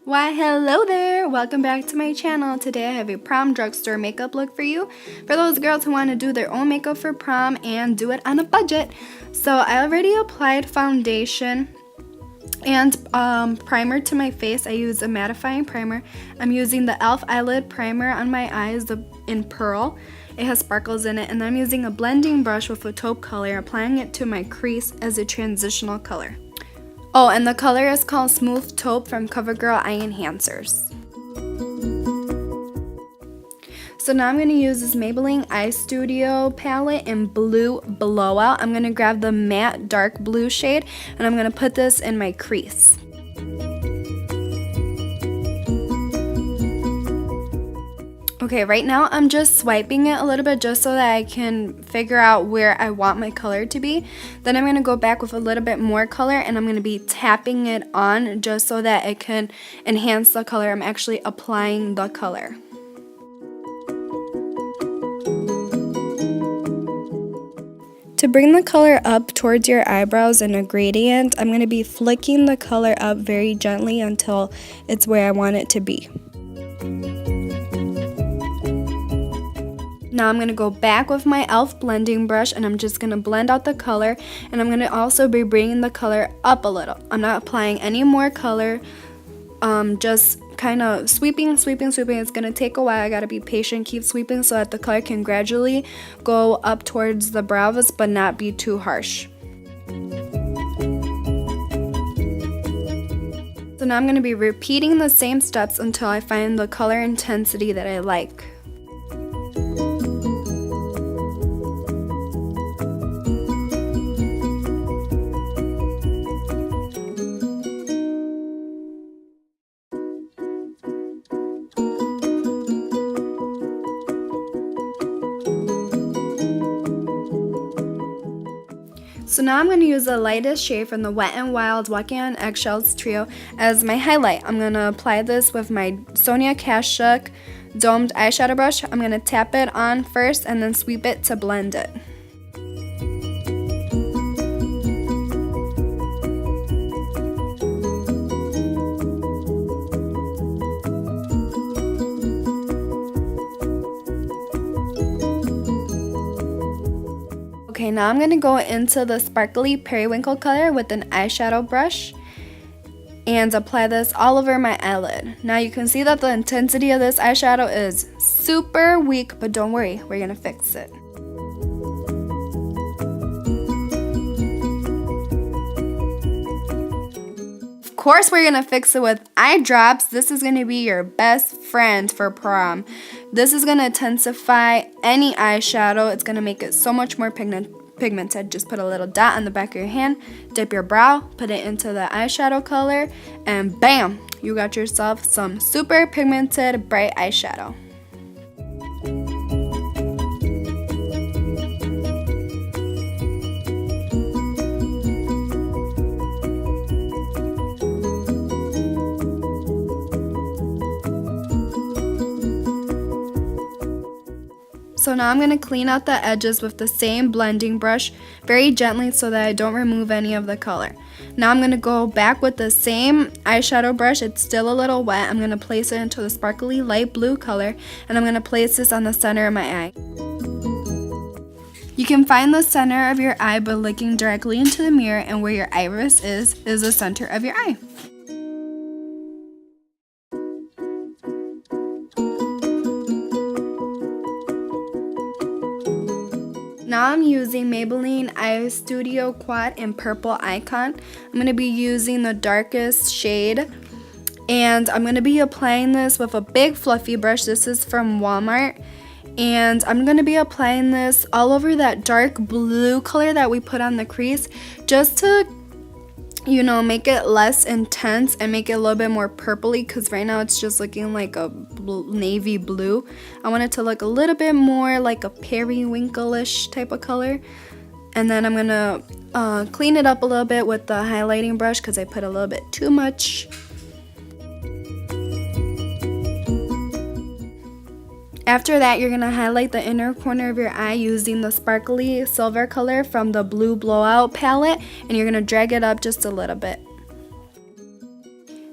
Why, hello there! Welcome back to my channel. Today I have a prom drugstore makeup look for you. For those girls who want to do their own makeup for prom and do it on a budget. So I already applied foundation and primer to my face. I use a mattifying primer. I'm using the e.l.f. Eyelid primer on my eyes in Pearl. It has sparkles in it, and then I'm using a blending brush with a taupe color, applying it to my crease as a transitional color. Oh, and the color is called Smooth Taupe from Covergirl Eye Enhancers. So now I'm going to use this Maybelline Eyestudio palette in blue Blowout. I'm going to grab the matte dark blue shade, and I'm going to put this in my crease. Okay, right now I'm just swiping it a little bit just so that I can figure out where I want my color to be. Then I'm going to go back with a little bit more color, and I'm going to be tapping it on just so that it can enhance the color. I'm actually applying the color. To bring the color up towards your eyebrows in a gradient, I'm going to be flicking the color up very gently until it's where I want it to be. Now I'm going to go back with my e.l.f. blending brush, and I'm just going to blend out the color, and I'm going to also be bringing the color up a little. I'm not applying any more color, just kind of sweeping. It's going to take a while. I got to be patient, keep sweeping so that the color can gradually go up towards the brows but not be too harsh. So now I'm going to be repeating the same steps until I find the color intensity that I like. So now I'm going to use the lightest shade from the Wet n Wild Walking on Eggshells trio as my highlight. I'm going to apply this with my Sonia Kashuk domed eyeshadow brush. I'm going to tap it on first and then sweep it to blend it. Okay, now I'm going to go into the sparkly periwinkle color with an eyeshadow brush and apply this all over my eyelid. Now you can see that the intensity of this eyeshadow is super weak, but don't worry, we're going to fix it. Of course we're going to fix it with eye drops. This is going to be your best friend for prom. This is going to intensify any eyeshadow. It's going to make it so much more pigmented. Just put a little dot on the back of your hand, dip your brow, put it into the eyeshadow color, and bam! You got yourself some super pigmented bright eyeshadow. So now I'm going to clean out the edges with the same blending brush very gently so that I don't remove any of the color. Now I'm going to go back with the same eyeshadow brush. It's still a little wet. I'm going to place it into the sparkly light blue color, and I'm going to place this on the center of my eye. You can find the center of your eye by looking directly into the mirror, and where your iris is the center of your eye. Now I'm using Maybelline Eyestudio Quad in Purple Icon. I'm going to be using the darkest shade, and I'm going to be applying this with a big fluffy brush. This is from Walmart, and I'm going to be applying this all over that dark blue color that we put on the crease just to, you know, make it less intense and make it a little bit more purpley, because right now it's just looking like a navy blue. I want it to look a little bit more like a periwinkle-ish type of color. And then I'm gonna clean it up a little bit with the highlighting brush because I put a little bit too much. After that, you're going to highlight the inner corner of your eye using the sparkly silver color from the blue Blowout palette, and you're going to drag it up just a little bit.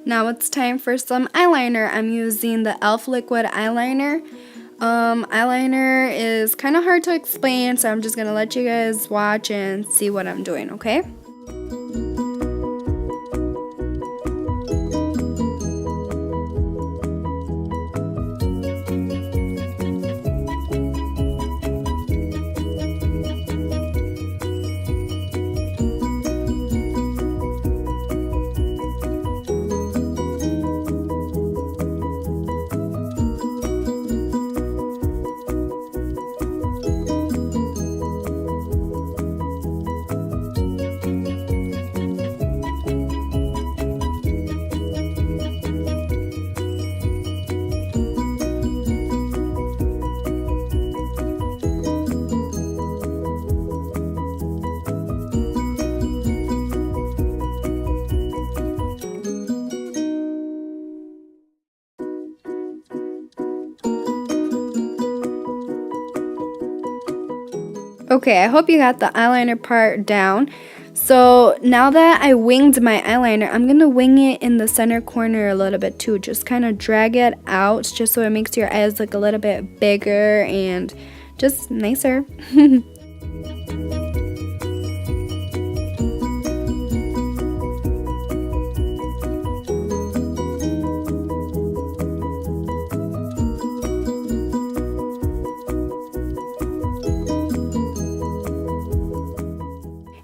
Now it's time for some eyeliner. I'm using the e.l.f. Liquid Eyeliner. Eyeliner is kind of hard to explain, so I'm just going to let you guys watch and see what I'm doing, okay? Okay, I hope you got the eyeliner part down. So now that I winged my eyeliner, I'm going to wing it in the center corner a little bit too. Just kind of drag it out just so it makes your eyes look a little bit bigger and just nicer.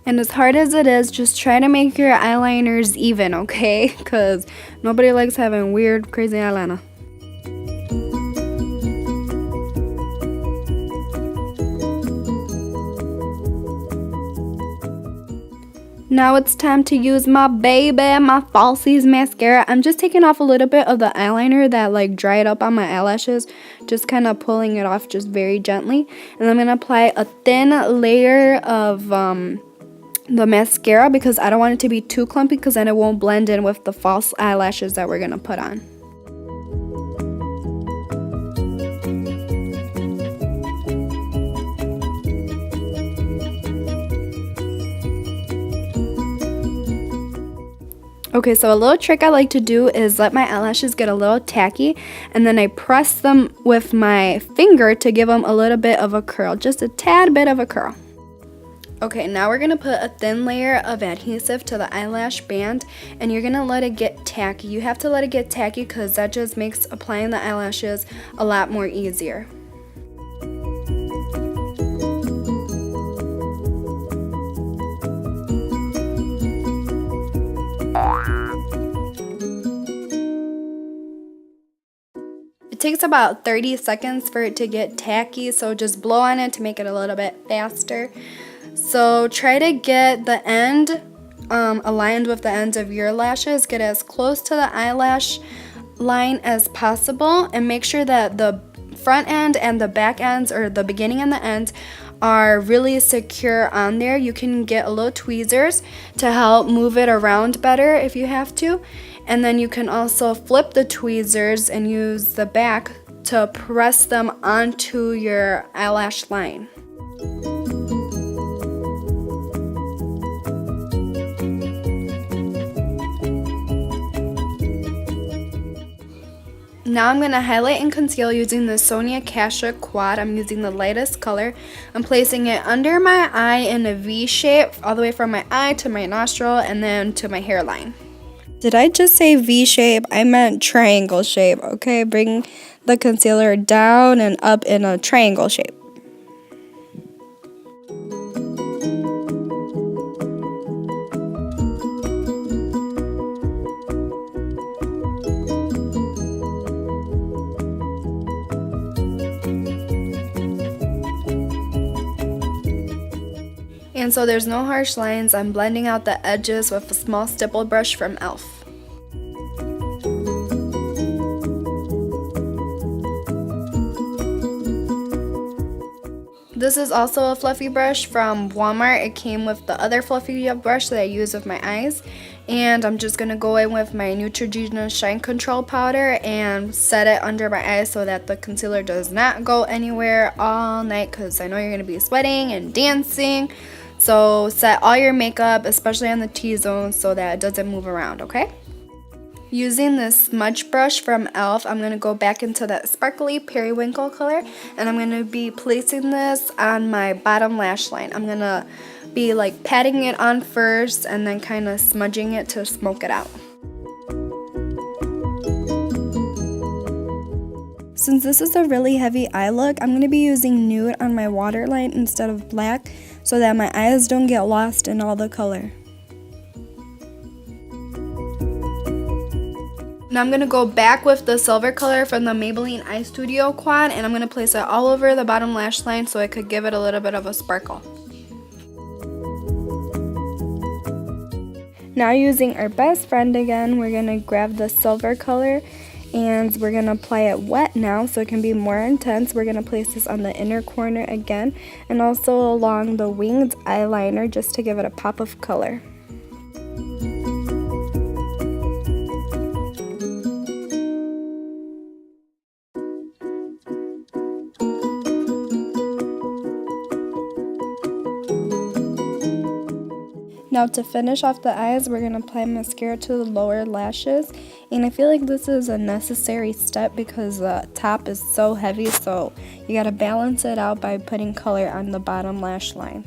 And as hard as it is, just try to make your eyeliners even, okay? Because nobody likes having weird, crazy eyeliner. Now it's time to use my Falsies mascara. I'm just taking off a little bit of the eyeliner that like dried up on my eyelashes. Just kind of pulling it off just very gently. And I'm going to apply a thin layer of the mascara because I don't want it to be too clumpy because then it won't blend in with the false eyelashes that we're going to put on. Okay, so a little trick I like to do is let my eyelashes get a little tacky and then I press them with my finger to give them a little bit of a curl, just a tad bit of a curl. Okay, now we're going to put a thin layer of adhesive to the eyelash band and you're going to let it get tacky. You have to let it get tacky because that just makes applying the eyelashes a lot more easier. It takes about 30 seconds for it to get tacky, so just blow on it to make it a little bit faster. So try to get the end aligned with the ends of your lashes. Get as close to the eyelash line as possible and make sure that the front end and the back ends, or the beginning and the end, are really secure on there. You can get a little tweezers to help move it around better if you have to. And then you can also flip the tweezers and use the back to press them onto your eyelash line. Now I'm going to highlight and conceal using the Sonia Kashuk quad. I'm using the lightest color. I'm placing it under my eye in a V shape, all the way from my eye to my nostril and then to my hairline. Did I just say V shape? I meant triangle shape, okay? Bring the concealer down and up in a triangle shape. And so there's no harsh lines. I'm blending out the edges with a small stipple brush from e.l.f. This is also a fluffy brush from Walmart. It came with the other fluffy brush that I use with my eyes. And I'm just going to go in with my Neutrogena Shine Control Powder and set it under my eyes so that the concealer does not go anywhere all night, because I know you're going to be sweating and dancing. So set all your makeup, especially on the T-zone, so that it doesn't move around, okay? Using this smudge brush from e.l.f., I'm going to go back into that sparkly periwinkle color, and I'm going to be placing this on my bottom lash line. I'm going to be like patting it on first and then kind of smudging it to smoke it out. Since this is a really heavy eye look, I'm going to be using nude on my waterline instead of black so that my eyes don't get lost in all the color. Now I'm going to go back with the silver color from the Maybelline Eyestudio quad, and I'm going to place it all over the bottom lash line so it could give it a little bit of a sparkle. Now using our best friend again, we're going to grab the silver color and we're going to apply it wet now so it can be more intense. We're going to place this on the inner corner again and also along the winged eyeliner just to give it a pop of color. Now to finish off the eyes, we're going to apply mascara to the lower lashes, and I feel like this is a necessary step because the top is so heavy, so you got to balance it out by putting color on the bottom lash line.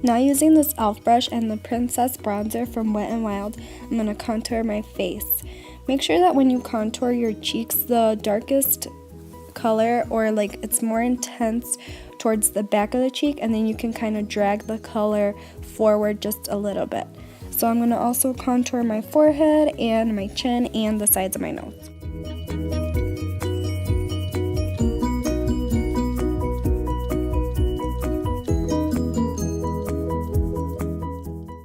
Now using this e.l.f. brush and the Princess bronzer from Wet n Wild, I'm going to contour my face. Make sure that when you contour your cheeks, the darkest color or like it's more intense towards the back of the cheek, and then you can kind of drag the color forward just a little bit. So I'm going to also contour my forehead and my chin and the sides of my nose.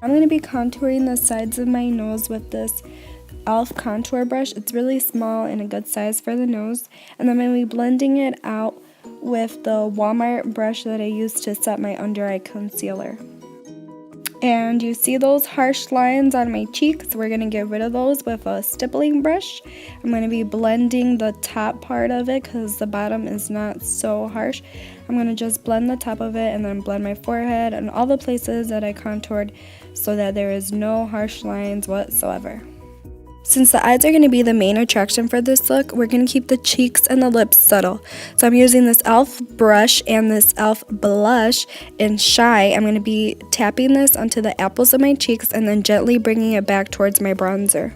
I'm going to be contouring the sides of my nose with this e.l.f. contour brush. It's really small and a good size for the nose, and I'm going to be blending it out with the Walmart brush that I used to set my under eye concealer. And you see those harsh lines on my cheeks? We're going to get rid of those with a stippling brush. I'm going to be blending the top part of it because the bottom is not so harsh. I'm going to just blend the top of it and then blend my forehead and all the places that I contoured so that there is no harsh lines whatsoever. Since the eyes are going to be the main attraction for this look, we're going to keep the cheeks and the lips subtle. So I'm using this e.l.f. brush and this e.l.f. blush in Shy. I'm going to be tapping this onto the apples of my cheeks and then gently bringing it back towards my bronzer.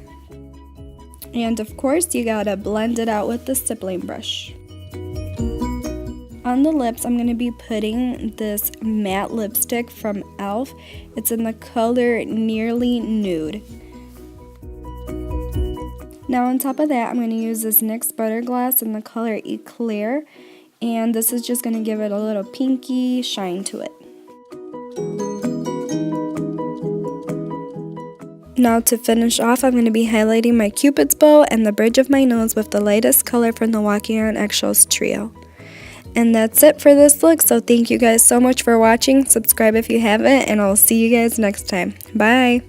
And of course, you gotta blend it out with the stippling brush. On the lips, I'm going to be putting this matte lipstick from e.l.f. It's in the color Nearly Nude. Now on top of that, I'm going to use this NYX Butter Gloss in the color Eclair, and this is just going to give it a little pinky shine to it. Now to finish off, I'm going to be highlighting my Cupid's bow and the bridge of my nose with the lightest color from the Walking on Eggshells trio. And that's it for this look, so thank you guys so much for watching. Subscribe if you haven't, and I'll see you guys next time. Bye!